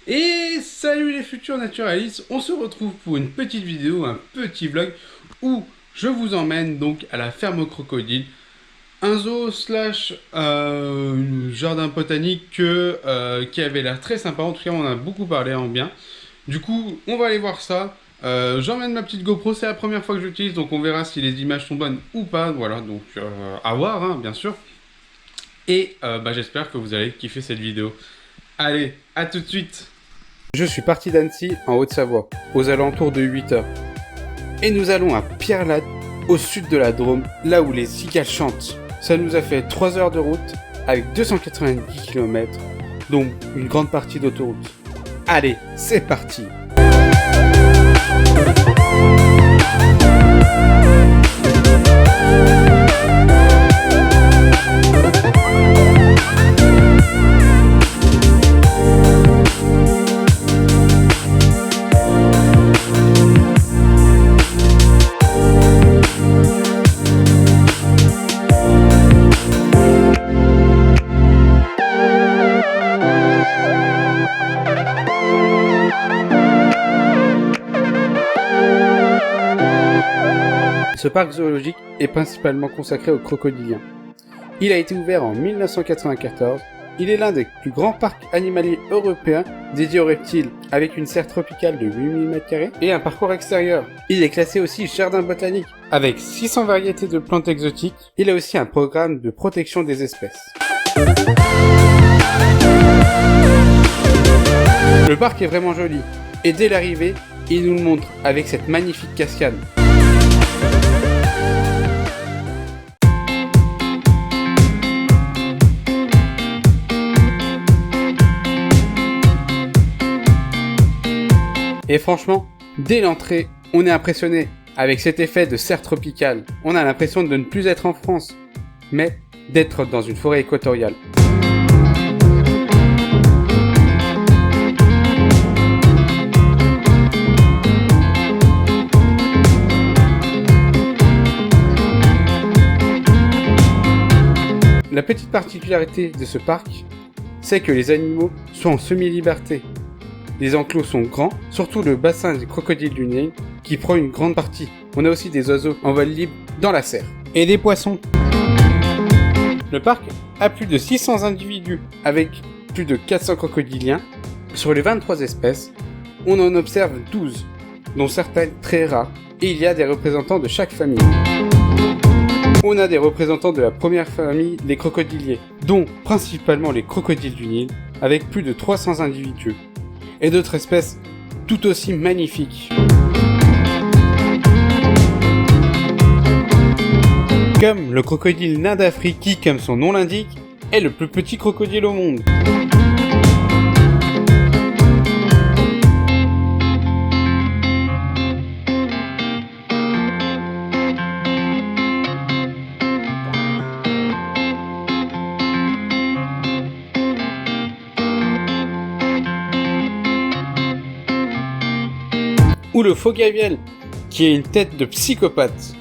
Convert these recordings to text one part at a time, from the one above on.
Et salut les futurs naturalistes, on se retrouve pour une petite vidéo, un petit vlog où je vous emmène donc à la ferme crocodile, un zoo slash jardin botanique qui avait l'air très sympa. En tout cas, on en a beaucoup parlé en bien. Du coup, on va aller voir ça. J'emmène ma petite GoPro, c'est la première fois que j'utilise, donc on verra si les images sont bonnes ou pas. Voilà, donc à voir, hein, bien sûr. Et j'espère que vous allez kiffer cette vidéo. Allez, à tout de suite. Je suis parti d'Annecy, en Haute-Savoie, aux alentours de 8 heures. Et nous allons à Pierrelatte, au sud de la Drôme, là où les cigales chantent. Ça nous a fait 3 heures de route, avec 290 km, donc une grande partie d'autoroute. Allez, c'est parti! Ce parc zoologique est principalement consacré aux crocodiliens. Il a été ouvert en 1994. Il est l'un des plus grands parcs animaliers européens dédiés aux reptiles, avec une serre tropicale de 8000 m² et un parcours extérieur. Il est classé aussi jardin botanique, avec 600 variétés de plantes exotiques. Il a aussi un programme de protection des espèces. Le parc est vraiment joli, et dès l'arrivée, il nous le montre avec cette magnifique cascade. Et franchement, dès l'entrée, on est impressionné avec cet effet de serre tropicale. On a l'impression de ne plus être en France, mais d'être dans une forêt équatoriale. La petite particularité de ce parc, c'est que les animaux sont en semi-liberté. Les enclos sont grands, surtout le bassin des crocodiles du Nil qui prend une grande partie. On a aussi des oiseaux en vol libre dans la serre. Et des poissons. Le parc a plus de 600 individus avec plus de 400 crocodiliens. Sur les 23 espèces, on en observe 12, dont certaines très rares, et il y a des représentants de chaque famille. On a des représentants de la première famille, les crocodiliers, dont principalement les crocodiles du Nil, avec plus de 300 individus. Et d'autres espèces tout aussi magnifiques. Comme le crocodile nain d'Afrique qui, comme son nom l'indique, est le plus petit crocodile au monde. Ou le faux gavial, qui a une tête de psychopathe.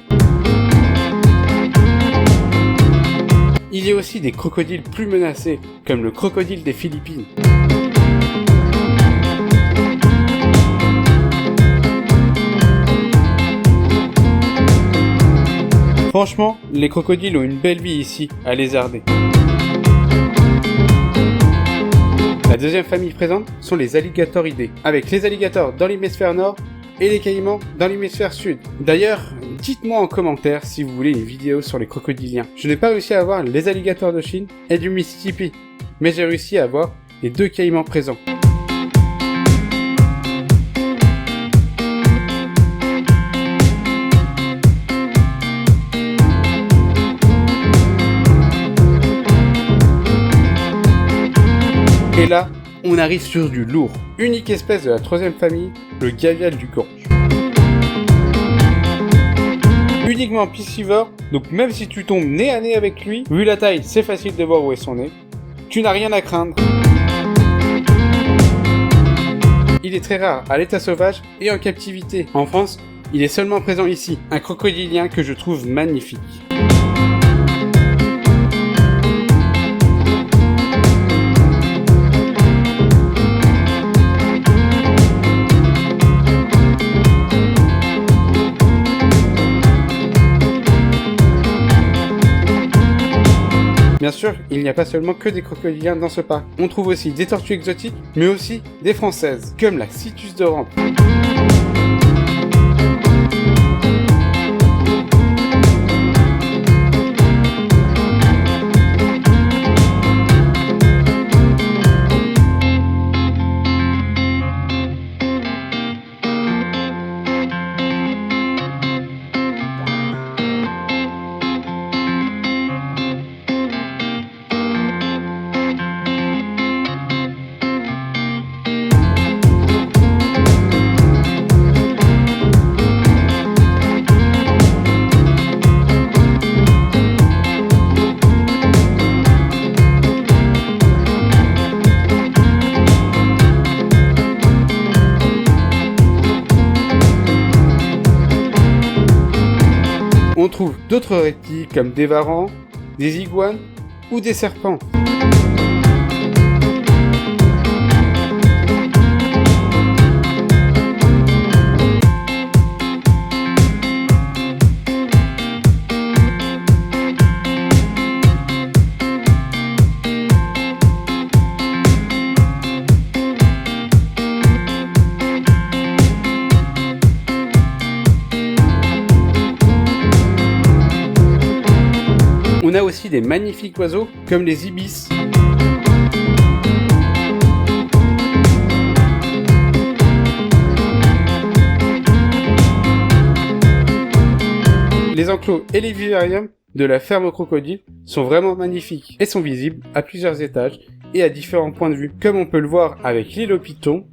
Il y a aussi des crocodiles plus menacés, comme le crocodile des Philippines. Franchement, les crocodiles ont une belle vie ici, à Lézardé. La deuxième famille présente sont les alligatoridés, avec les alligators dans l'hémisphère nord et les caïmans dans l'hémisphère sud. D'ailleurs, dites-moi en commentaire si vous voulez une vidéo sur les crocodiliens. Je n'ai pas réussi à avoir les alligators de Chine et du Mississippi, mais j'ai réussi à avoir les deux caïmans présents. Et là, on arrive sur du lourd. Unique espèce de la troisième famille, le gavial du Gange. Uniquement piscivore, donc même si tu tombes nez à nez avec lui, vu la taille, c'est facile de voir où est son nez. Tu n'as rien à craindre. Il est très rare à l'état sauvage et en captivité. En France, il est seulement présent ici. Un crocodilien que je trouve magnifique. sûr, il n'y a pas seulement que des crocodiliens dans ce parc. On trouve aussi des tortues exotiques, mais aussi des françaises, comme la Citus de Rampe. On trouve d'autres reptiles comme des varans, des iguanes ou des serpents. On a aussi des magnifiques oiseaux comme les ibis. Les enclos et les vivariums de la ferme aux crocodiles sont vraiment magnifiques et sont visibles à plusieurs étages et à différents points de vue, comme on peut le voir avec l'île aux pitons.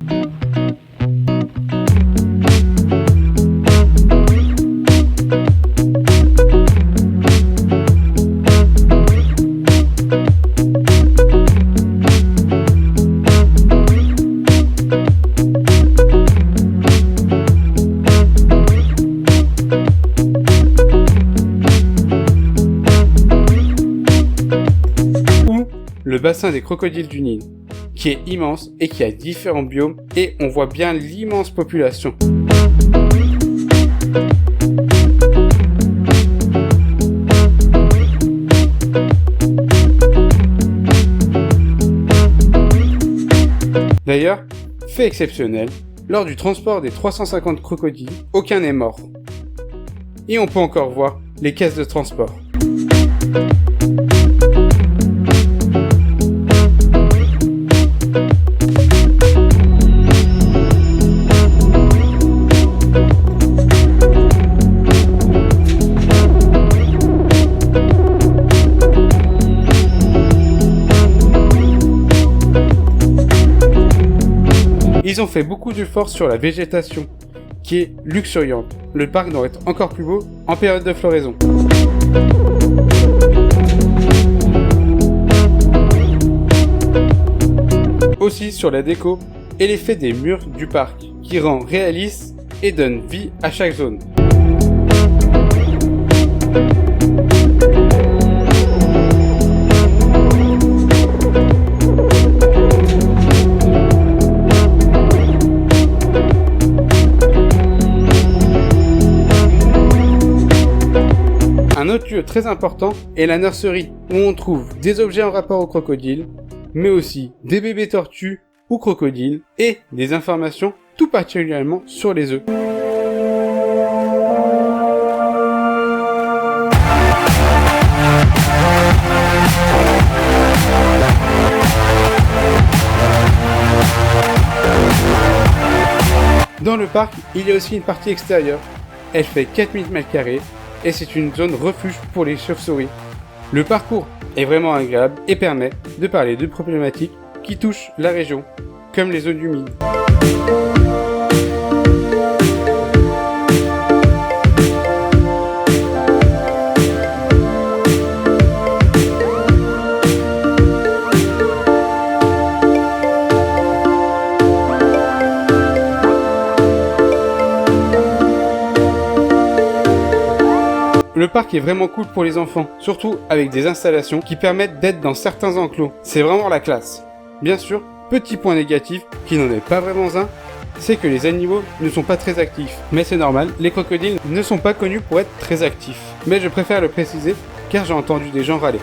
Le bassin des crocodiles du Nil, qui est immense et qui a différents biomes, et on voit bien l'immense population. D'ailleurs, fait exceptionnel, lors du transport des 350 crocodiles, aucun n'est mort. Et on peut encore voir les caisses de transport. Ils ont fait beaucoup d'efforts sur la végétation, qui est luxuriante. Le parc doit être encore plus beau en période de floraison. Aussi sur la déco et l'effet des murs du parc, qui rend réaliste et donne vie à chaque zone. Un autre lieu très important est la nurserie, où on trouve des objets en rapport au crocodile, mais aussi des bébés tortues ou crocodiles, et des informations tout particulièrement sur les œufs. Dans le parc, il y a aussi une partie extérieure. Elle fait 4000 m² et c'est une zone refuge pour les chauves-souris. Le parcours est vraiment agréable et permet de parler de problématiques qui touchent la région, comme les zones humides. Le parc est vraiment cool pour les enfants, surtout avec des installations qui permettent d'être dans certains enclos. C'est vraiment la classe. Bien sûr, petit point négatif, qui n'en est pas vraiment un, c'est que les animaux ne sont pas très actifs. Mais c'est normal, les crocodiles ne sont pas connus pour être très actifs. Mais je préfère le préciser, car j'ai entendu des gens râler.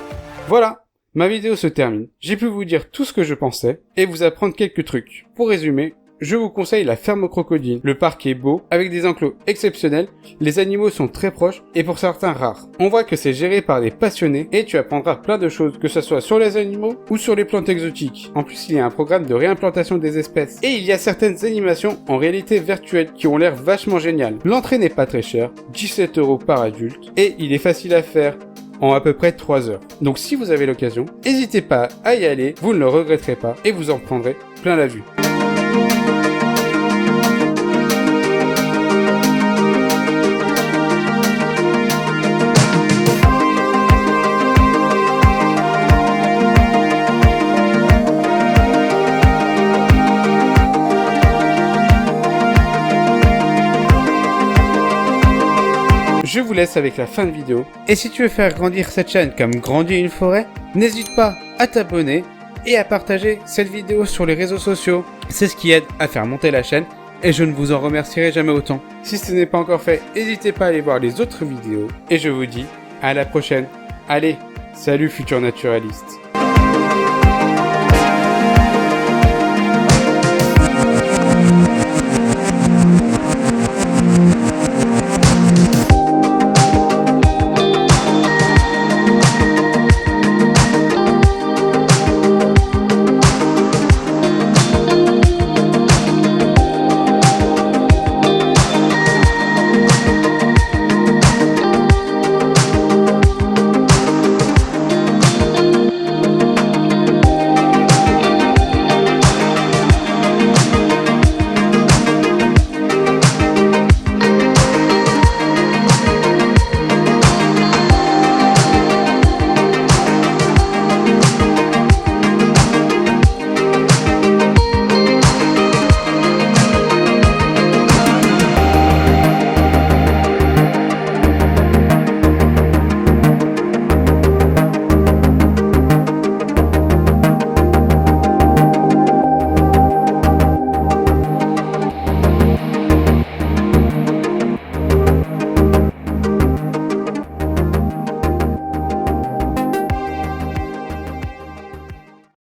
Voilà, ma vidéo se termine. J'ai pu vous dire tout ce que je pensais et vous apprendre quelques trucs. Pour résumer, je vous conseille la ferme aux crocodiles. Le parc est beau, avec des enclos exceptionnels, les animaux sont très proches et pour certains rares. On voit que c'est géré par des passionnés et tu apprendras plein de choses, que ce soit sur les animaux ou sur les plantes exotiques. En plus, il y a un programme de réimplantation des espèces. Et il y a certaines animations en réalité virtuelle qui ont l'air vachement géniales. L'entrée n'est pas très chère, 17 € par adulte, et il est facile à faire en à peu près 3 heures. Donc si vous avez l'occasion, n'hésitez pas à y aller, vous ne le regretterez pas et vous en prendrez plein la vue. Je vous laisse avec la fin de vidéo. Et si tu veux faire grandir cette chaîne comme grandir une forêt, n'hésite pas à t'abonner et à partager cette vidéo sur les réseaux sociaux. C'est ce qui aide à faire monter la chaîne et je ne vous en remercierai jamais autant. Si ce n'est pas encore fait, n'hésitez pas à aller voir les autres vidéos. Et je vous dis à la prochaine. Allez, salut futurs naturalistes.